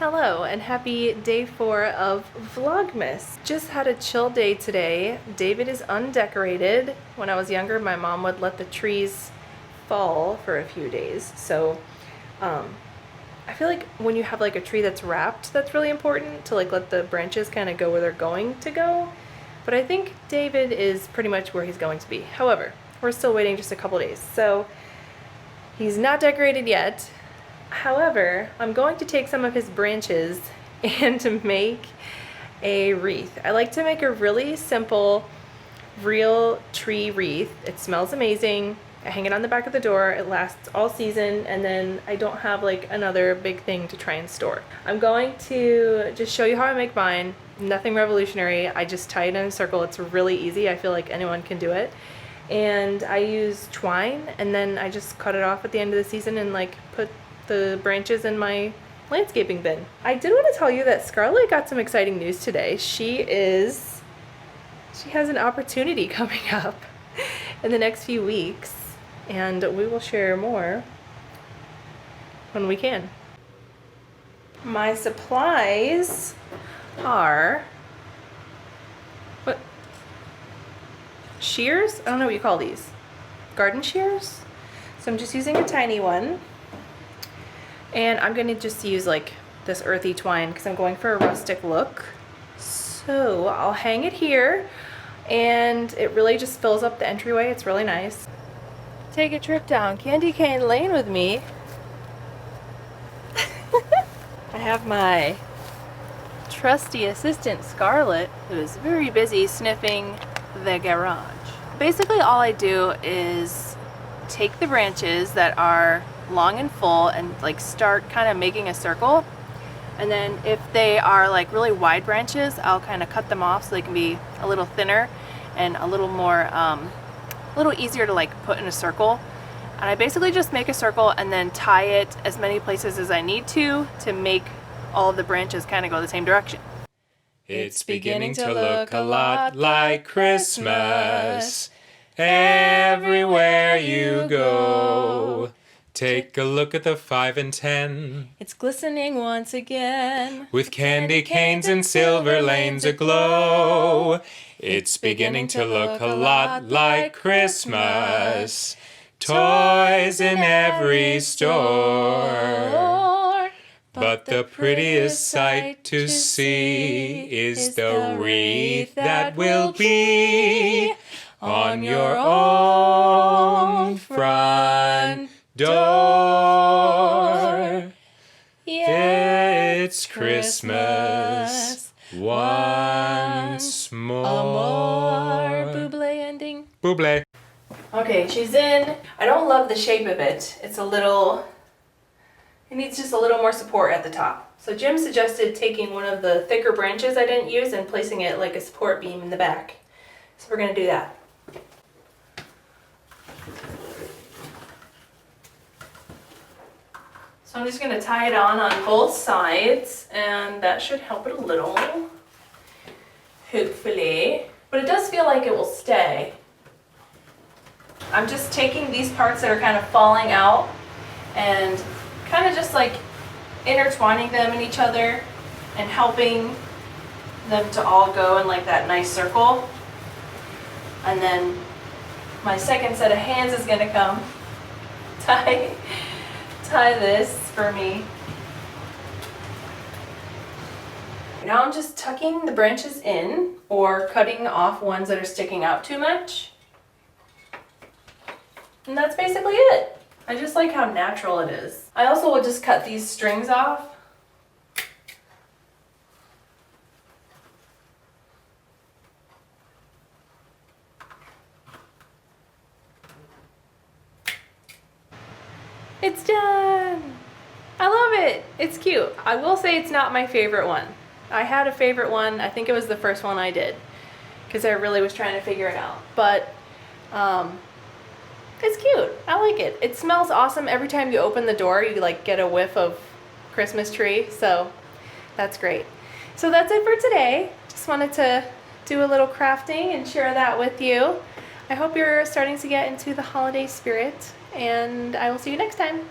Hello and happy day 4 of Vlogmas. Just had a chill day today. David is undecorated. When I was younger, my mom would let the trees fall for a few days. So I feel like when you have like a tree that's wrapped, that's really important to like let the branches kind of go where they're going to go. But I think David is pretty much where he's going to be. However, we're still waiting just a couple days. So he's not decorated yet. However, I'm going to take some of his branches and to make a wreath. I like to make a really simple, real tree wreath. It smells amazing. I hang it on the back of the door. It lasts all season, and then I don't have like another big thing to try and store. I'm going to just show you how I make mine. Nothing revolutionary. I just tie it in a circle. It's really easy. I feel like anyone can do it. And I use twine, and then I just cut it off at the end of the season and like put the branches in my landscaping bin. I did want to tell you that Scarlett got some exciting news today. She has an opportunity coming up in the next few weeks, and we will share more when we can. My supplies are what? Shears? I don't know what you call these. Garden shears? So I'm just using a tiny one. And I'm going to just use like this earthy twine because I'm going for a rustic look. So I'll hang it here, and it really just fills up the entryway. It's really nice. Take a trip down Candy Cane Lane with me. I have my trusty assistant Scarlett, who is very busy sniffing the garage. Basically all I do is take the branches that are long and full and like start kind of making a circle, and then if they are like really wide branches, I'll kind of cut them off so they can be a little thinner and a little more a little easier to like put in a circle. And I basically just make a circle and then tie it as many places as I need to make all of the branches kind of go the same direction. It's beginning to look a lot like Christmas everywhere you go. Take a look at the 5 and 10. It's glistening once again, with candy canes and silver lanes aglow. It's beginning to look a lot like Christmas. Toys in every store. But the prettiest sight to see is the wreath that will be on your own front door. It's Christmas once more. Buble ending. Buble. Okay, she's in. I don't love the shape of it. It needs just a little more support at the top. So Jim suggested taking one of the thicker branches I didn't use and placing it like a support beam in the back. So we're gonna do that. So I'm just going to tie it on both sides, and that should help it a little, hopefully. But it does feel like it will stay. I'm just taking these parts that are kind of falling out and kind of just like intertwining them in each other and helping them to all go in like that nice circle. And then my second set of hands is going to come tie this for me. Now I'm just tucking the branches in or cutting off ones that are sticking out too much. And that's basically it. I just like how natural it is. I also will just cut these strings off. It's done! I love it! It's cute. I will say it's not my favorite one. I had a favorite one. I think it was the first one I did because I really was trying to figure it out. But it's cute. I like it. It smells awesome. Every time you open the door, you like get a whiff of Christmas tree. So that's great. So that's it for today. Just wanted to do a little crafting and share that with you. I hope you're starting to get into the holiday spirit, and I will see you next time.